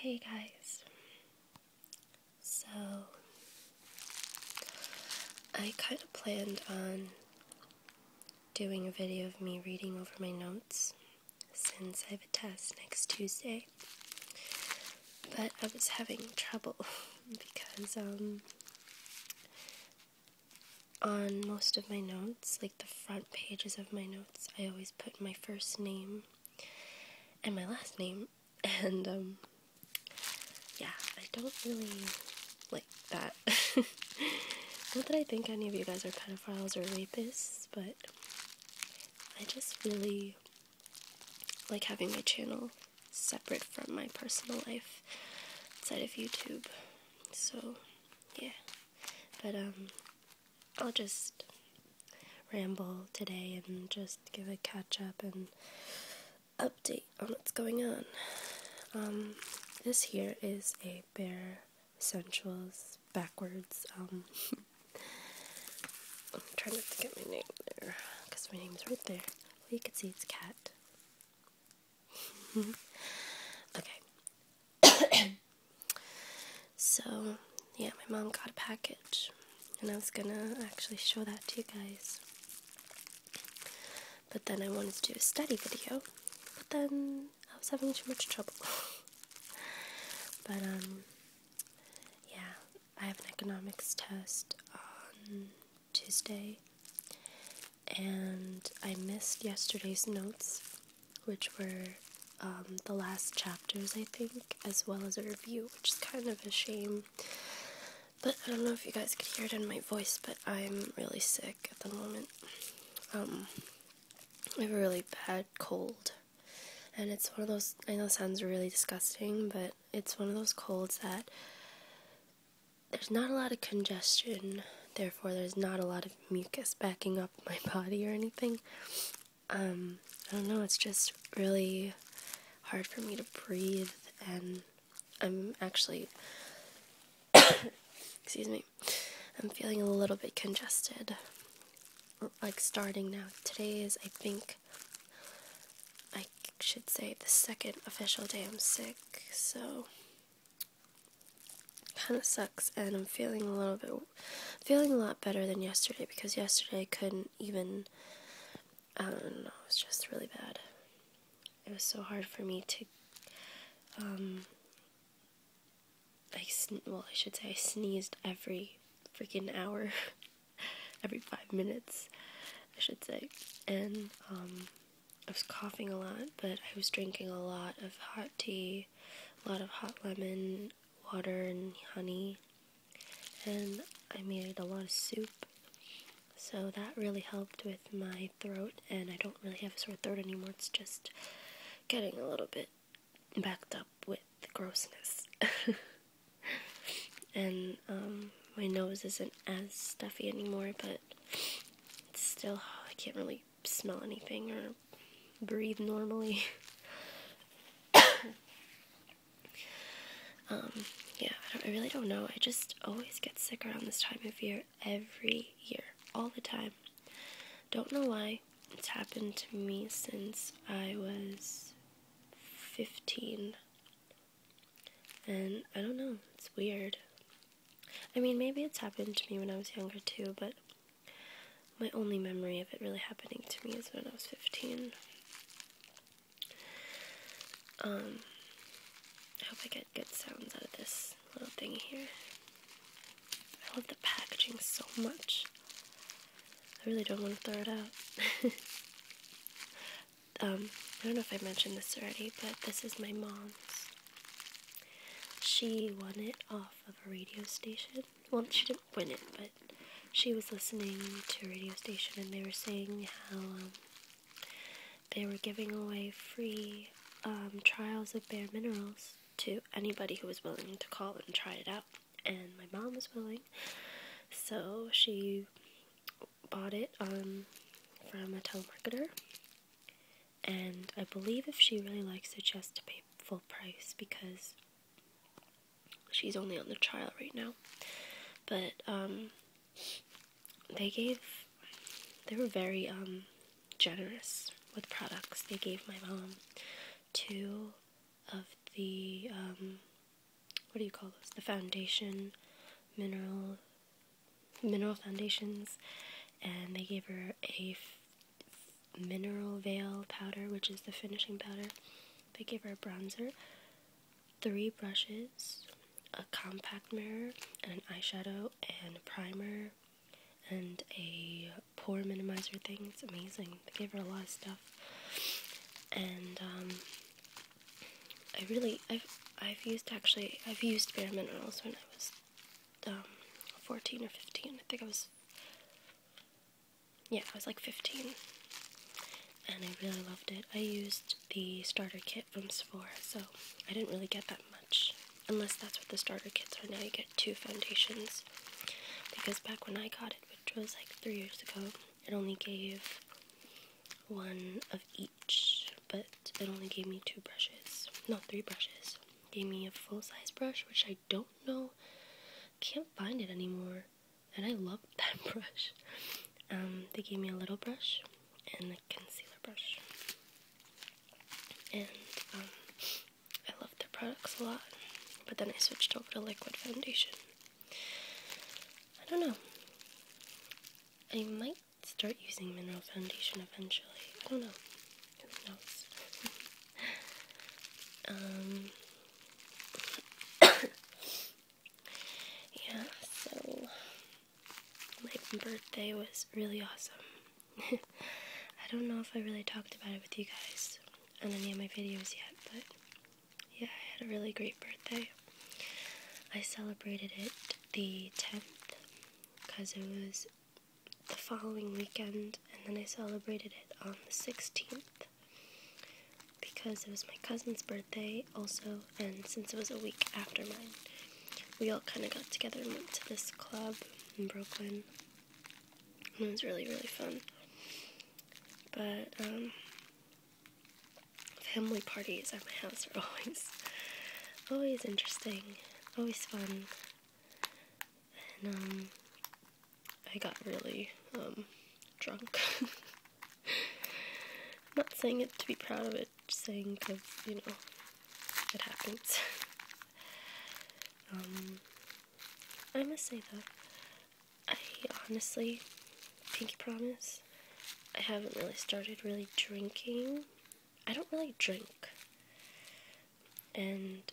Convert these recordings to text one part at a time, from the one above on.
Hey guys, so I kind of planned on doing a video of me reading over my notes since I have a test next Tuesday, but I was having trouble because on most of my notes, like the front pages of my notes, I always put my first name and my last name, and yeah, I don't really like that. Not that I think any of you guys are pedophiles or rapists, but I just really like having my channel separate from my personal life outside of YouTube. So, yeah. But, I'll just ramble today and just give a catch up and update on what's going on. This here is a Bare Essentials backwards, I'm trying not to get my name there, because my name's right there. Well, you can see it's Cat. Okay. So, yeah, my mom got a package, and I was gonna actually show that to you guys. But then I wanted to do a study video, but then I was having too much trouble. But, yeah, I have an economics test on Tuesday, and I missed yesterday's notes, which were the last chapters, I think, as well as a review, which is kind of a shame. But I don't know if you guys could hear it in my voice, but I'm really sick at the moment. I have a really bad cold, and it's one of those, I know it sounds really disgusting, but it's one of those colds that there's not a lot of congestion, therefore there's not a lot of mucus backing up my body or anything. I don't know, it's just really hard for me to breathe, and I'm actually, excuse me, I'm feeling a little bit congested, like starting now. Today is, I think, I should say the second official day I'm sick, so kind of sucks, and I'm feeling a lot better than yesterday, because yesterday I couldn't even, I don't know, it was just really bad. It was so hard for me to, I should say I sneezed every freaking hour, every 5 minutes, I should say, and, I was coughing a lot, but I was drinking a lot of hot tea, a lot of hot lemon water and honey, and I made a lot of soup, so that really helped with my throat, and I don't really have a sore throat anymore. It's just getting a little bit backed up with the grossness. And my nose isn't as stuffy anymore, but it's still, I can't really smell anything or breathe normally. Yeah, I really don't know. I just always get sick around this time of year, every year, all the time. Don't know why. It's happened to me since I was 15. And I don't know, it's weird. I mean, maybe it's happened to me when I was younger too, but my only memory of it really happening to me is when I was 15. I hope I get good sounds out of this little thing here. I love the packaging so much. I really don't want to throw it out. I don't know if I mentioned this already, but this is my mom's. She won it off of a radio station. Well, she didn't win it, but she was listening to a radio station, and they were saying how they were giving away free trials of Bare Minerals to anybody who was willing to call and try it out. And my mom was willing, so she bought it from a telemarketer. And I believe if she really likes it, she has to pay full price, because she's only on the trial right now. But they were very generous with products. They gave my mom 2 of the what do you call those? The foundation, mineral foundations, and they gave her a mineral veil powder, which is the finishing powder. They gave her a bronzer, 3 brushes, a compact mirror, and an eyeshadow, and a primer, and a pore minimizer thing. It's amazing. They gave her a lot of stuff. And I've used Bare Minerals when I was 14 or 15. I think I was like 15. And I really loved it. I used the starter kit from Sephora, so I didn't really get that much. Unless that's what the starter kits are now. You get 2 foundations. Because back when I got it, which was like 3 years ago, it only gave 1 of each. But it only gave me 2 brushes. No, 3 brushes. It gave me a full-size brush, which I don't know. Can't find it anymore. And I loved that brush. They gave me a little brush and a concealer brush. And I loved their products a lot. But then I switched over to liquid foundation. I don't know. I might start using mineral foundation eventually. I don't know. Who knows? Yeah, so my birthday was really awesome. I don't know if I really talked about it with you guys on any of my videos yet, but yeah, I had a really great birthday. I celebrated it the 10th because it was the following weekend, and then I celebrated it on the 16th because it was my cousin's birthday also, and since it was a week after mine, we all kind of got together and went to this club in Brooklyn, and it was really, really fun. But family parties at my house are always interesting, always fun, and I got really drunk. I'm not saying it to be proud of it, just saying because, you know, it happens. I must say though, I honestly, pinky promise, I haven't really started really drinking. I don't really drink. And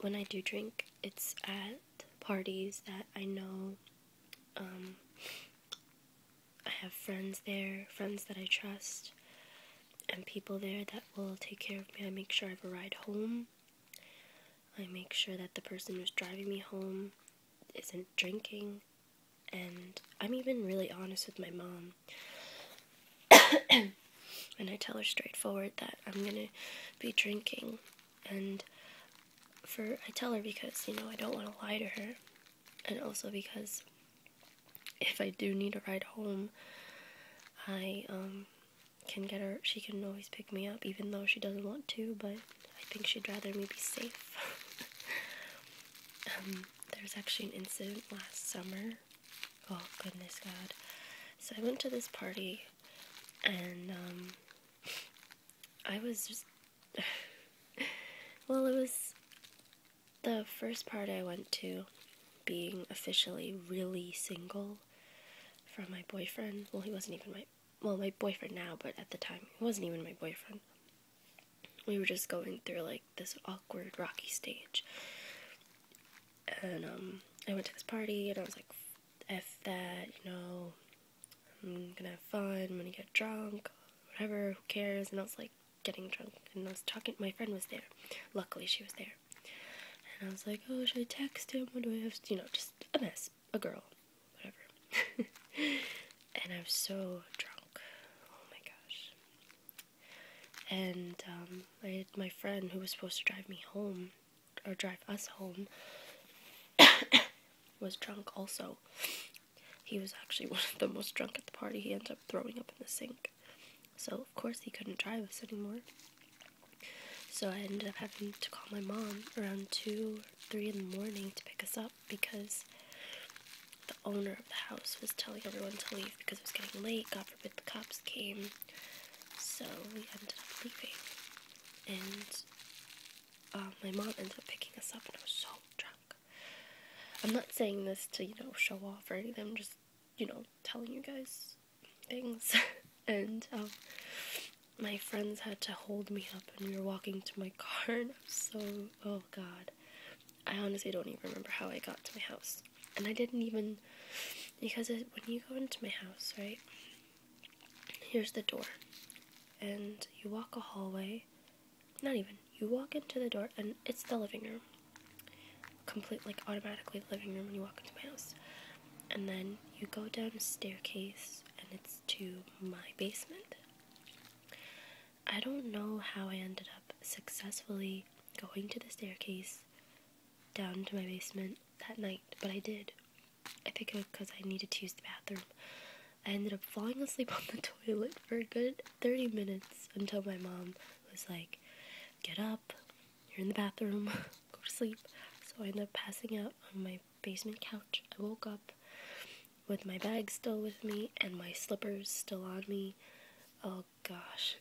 when I do drink, it's at parties that I know. I have friends there, friends that I trust, and people there that will take care of me. I make sure I have a ride home. I make sure that the person who's driving me home isn't drinking. And I'm even really honest with my mom. And I tell her straightforward that I'm gonna be drinking. And I tell her because, you know, I don't want to lie to her. And also because if I do need a ride home, I can get her, she can always pick me up, even though she doesn't want to, but I think she'd rather me be safe. There was actually an incident last summer. Oh, goodness God. So I went to this party, and I was just, well, it was the first party I went to being officially really single from my boyfriend. Well, he wasn't even my boyfriend now, but at the time, he wasn't even my boyfriend. We were just going through, like, this awkward, rocky stage. And, I went to this party, and I was like, F that, you know, I'm gonna have fun, I'm gonna get drunk, whatever, who cares, and I was, like, getting drunk, and I was talking, my friend was there, luckily she was there, and I was like, oh, should I text him, what do I have, you know, just a mess, a girl, whatever, and I was so drunk, oh my gosh, and, I had my friend who was supposed to drive me home, or drive us home, was drunk also. He was actually one of the most drunk at the party. He ended up throwing up in the sink. So, of course, he couldn't drive us anymore. So I ended up having to call my mom around 2 or 3 in the morning to pick us up because the owner of the house was telling everyone to leave because it was getting late. God forbid the cops came. So we ended up leaving. And my mom ended up picking us up, and I was so drunk. I'm not saying this to, show off or anything. I'm just, telling you guys things. And, my friends had to hold me up and we were walking to my car and oh god. I honestly don't even remember how I got to my house. And I didn't even, because when you go into my house, right, here's the door. And you walk a hallway, not even, you walk into the door and it's the living room. Automatically the living room when you walk into my house. And then you go down a staircase and it's to my basement. I don't know how I ended up successfully going to the staircase down to my basement that night, but I did. I think it was because I needed to use the bathroom. I ended up falling asleep on the toilet for a good 30 minutes until my mom was like, get up, you're in the bathroom, go to sleep. So I ended up passing out on my basement couch. I woke up with my bag still with me and my slippers still on me. Oh gosh.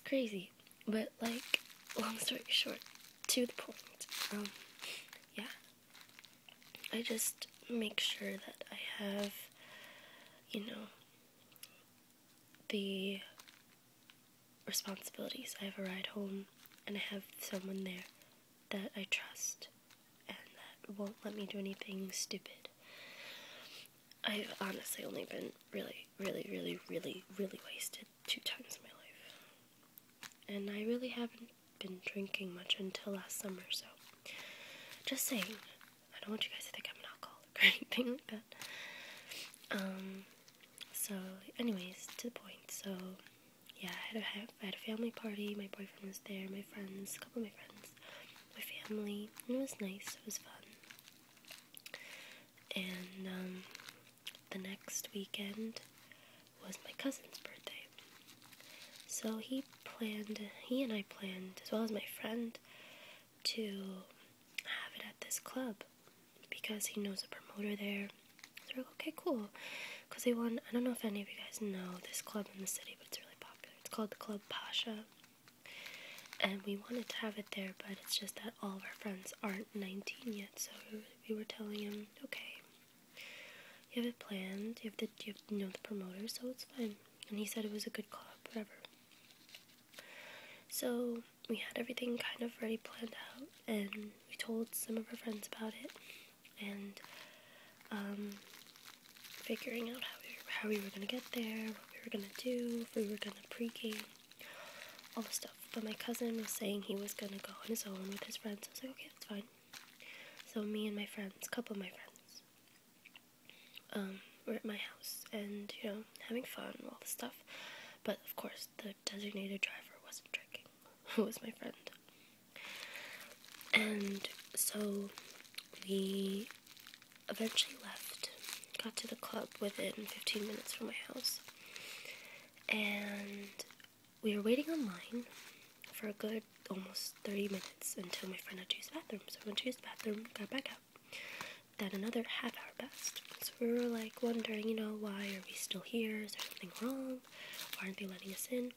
Crazy. But long story short, to the point. Yeah. I just make sure that I have, the responsibilities. I have a ride home and I have someone there that I trust and that won't let me do anything stupid. I've honestly only been really, really, really, really, really wasted 2 times in my life. And I really haven't been drinking much until last summer, so just saying. I don't want you guys to think I'm an alcoholic or anything like that. So anyways, to the point. So yeah, I had a family party. My boyfriend was there, my friends, a couple of my friends, my family, and it was nice. It was fun. And the next weekend was my cousin's birthday. So he and I planned, as well as my friend, to have it at this club because he knows a promoter there. So we're like, okay, cool. Because I don't know if any of you guys know this club in the city, but it's really popular. It's called the Club Pasha. And we wanted to have it there, but it's just that all of our friends aren't 19 yet. So we were telling him, okay, you have it planned, you have to know the promoter, so it's fine. And he said it was a good club, whatever. So we had everything kind of already planned out, and we told some of our friends about it, and figuring out how we were going to get there, what we were going to do, if we were going to pregame, all the stuff. But my cousin was saying he was going to go on his own with his friends. I was like, okay, that's fine. So me and my friends, a couple of my friends, were at my house and, having fun, all the stuff. But, of course, the designated driver wasn't drinking. Who was my friend. And so we eventually left, got to the club within 15 minutes from my house, and we were waiting online for a good almost 30 minutes until my friend had to use the bathroom. So when she used the bathroom, got back out. Then another half hour passed. So we were wondering, why are we still here? Is there something wrong? Why aren't they letting us in?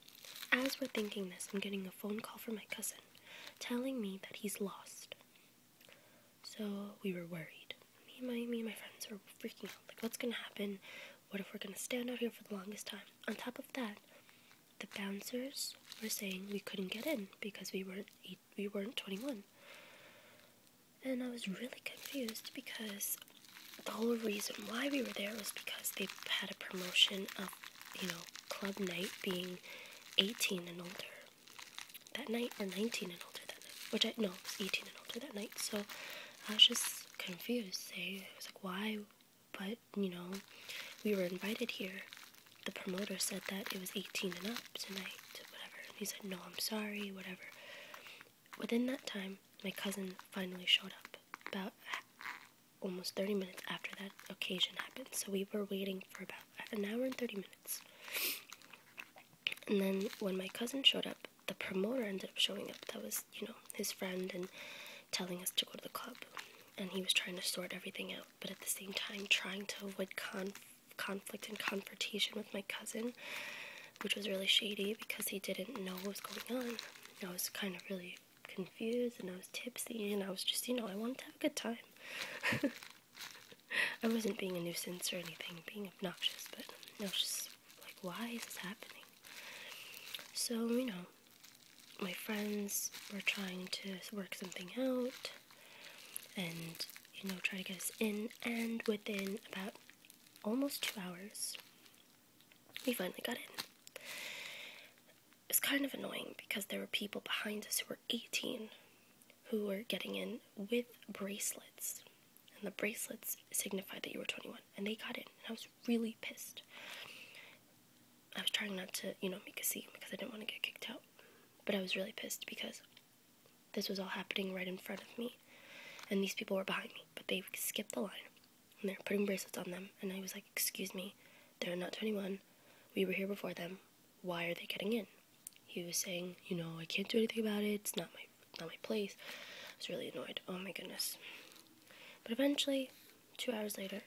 As we're thinking this, I'm getting a phone call from my cousin telling me that he's lost. So we were worried. Me and my friends were freaking out. What's gonna happen? What if we're gonna stand out here for the longest time? On top of that, the bouncers were saying we couldn't get in because we weren't 21. And I was really confused because the whole reason why we were there was because they had a promotion of, club night being 18 and older that night, or 19 and older that night, it was 18 and older that night. So I was just confused. I was like, why? But, we were invited here. The promoter said that it was 18 and up tonight, whatever. And he said, no, I'm sorry, whatever. Within that time, my cousin finally showed up, about almost 30 minutes after that occasion happened. So we were waiting for about an hour and 30 minutes. And then when my cousin showed up, the promoter ended up showing up. That was, his friend, and telling us to go to the club. And he was trying to sort everything out, but at the same time trying to avoid conflict and confrontation with my cousin, which was really shady because he didn't know what was going on. I was kind of really confused, and I was tipsy, and I was just, I wanted to have a good time. I wasn't being a nuisance or anything, being obnoxious, but I was just like, why is this happening? So, my friends were trying to work something out and, try to get us in, and within about almost 2 hours, we finally got in. It was kind of annoying because there were people behind us who were 18 who were getting in with bracelets. And the bracelets signified that you were 21. And they got in. And I was really pissed. I was trying not to, make a scene because I didn't want to get kicked out. But I was really pissed because this was all happening right in front of me. And these people were behind me. But they skipped the line. And they were putting bracelets on them. And I was like, excuse me, they're not 21. We were here before them. Why are they getting in? He was saying, I can't do anything about it. It's not my place. I was really annoyed. Oh my goodness. But eventually, 2 hours later,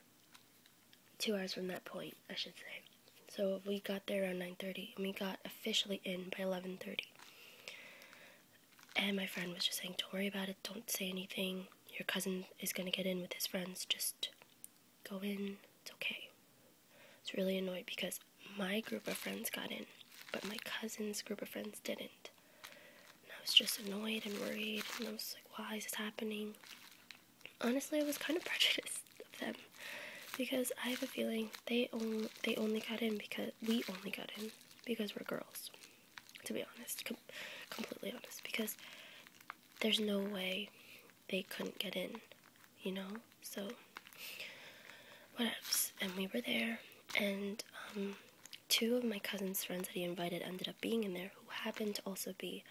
2 hours from that point, I should say. So we got there around 9:30, and we got officially in by 11:30. And my friend was just saying, don't worry about it, don't say anything. Your cousin is going to get in with his friends. Just go in. It's okay. I was really annoyed because my group of friends got in, but my cousin's group of friends didn't. And I was just annoyed and worried, and I was like, why is this happening? Honestly, I was kind of prejudiced of them, because I have a feeling they only got in because we only got in because we're girls, to be honest, completely honest, because there's no way they couldn't get in, so whatevs. And we were there, and 2 of my cousin's friends that he invited ended up being in there, who happened to also be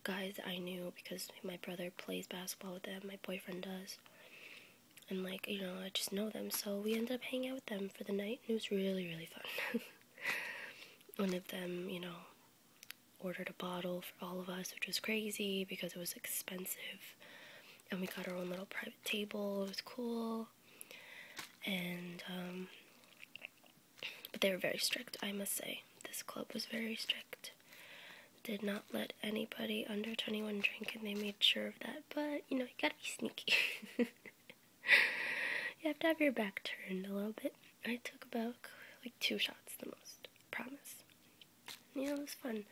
guys that I knew because my brother plays basketball with them, my boyfriend does, and I just know them, so we ended up hanging out with them for the night, and it was really, really fun. One of them, ordered a bottle for all of us, which was crazy because it was expensive, and we got our own little private table. It was cool, and but they were very strict, I must say. This club was very strict. Did not let anybody under 21 drink, and they made sure of that. But, you gotta be sneaky. You have to have your back turned a little bit. I took about, 2 shots the most. Promise. It was fun.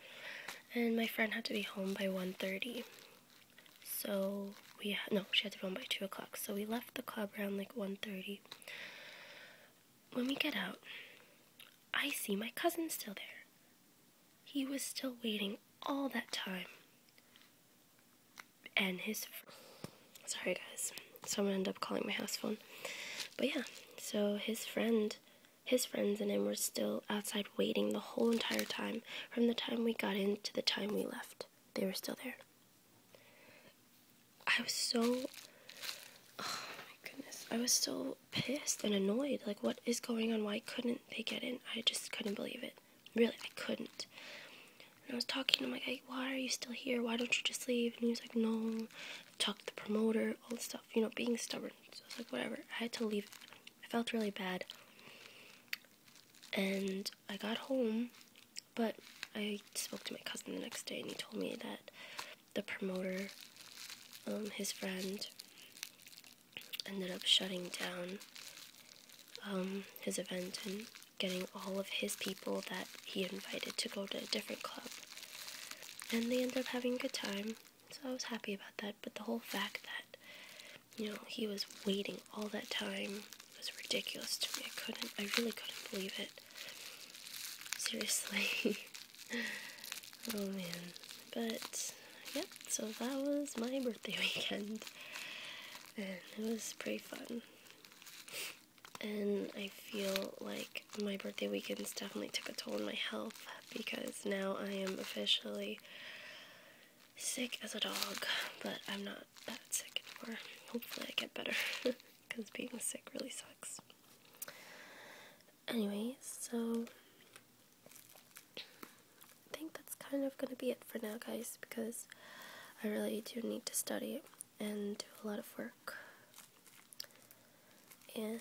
And my friend had to be home by 1:30. So, she had to be home by 2 o'clock. So we left the club around, 1:30. When we get out, I see my cousin still there. He was still waiting all that time. And sorry guys, someone ended up calling my house phone. But yeah, so his friends and him were still outside waiting the whole entire time. From the time we got in to the time we left, they were still there. I was so, oh my goodness, I was so pissed and annoyed. What is going on? Why couldn't they get in? I just couldn't believe it. Really, I couldn't. And I was talking to him, why are you still here? Why don't you just leave? And he was like, no. Talk to the promoter, all this stuff, being stubborn. So I was like, whatever. I had to leave. I felt really bad. And I got home, but I spoke to my cousin the next day, and he told me that the promoter, his friend, ended up shutting down his event and getting all of his people that he invited to go to a different club. And they ended up having a good time, so I was happy about that. But the whole fact that, he was waiting all that time was ridiculous to me. I really couldn't believe it. Seriously. Oh man. But, yep, so that was my birthday weekend. And it was pretty fun. And I feel like my birthday weekends definitely took a toll on my health, because now I am officially sick as a dog, but I'm not that sick anymore. Hopefully I get better, because being sick really sucks. Anyways, so I think that's kind of going to be it for now, guys, because I really do need to study and do a lot of work. And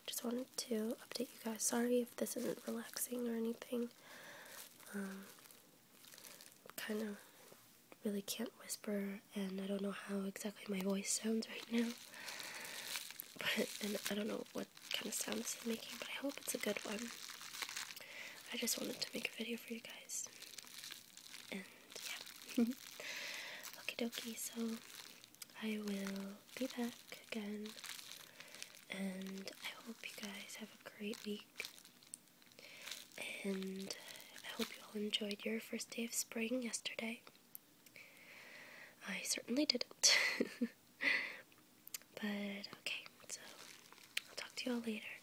just wanted to update you guys. Sorry if this isn't relaxing or anything. Kind of really can't whisper, and I don't know how exactly my voice sounds right now. And I don't know what kind of sound this is making, but I hope it's a good one. I just wanted to make a video for you guys. And yeah. Okie dokie, so I will be back again. And I hope you guys have a great week. And I hope you all enjoyed your first day of spring yesterday. I certainly didn't. But okay, so I'll talk to you all later.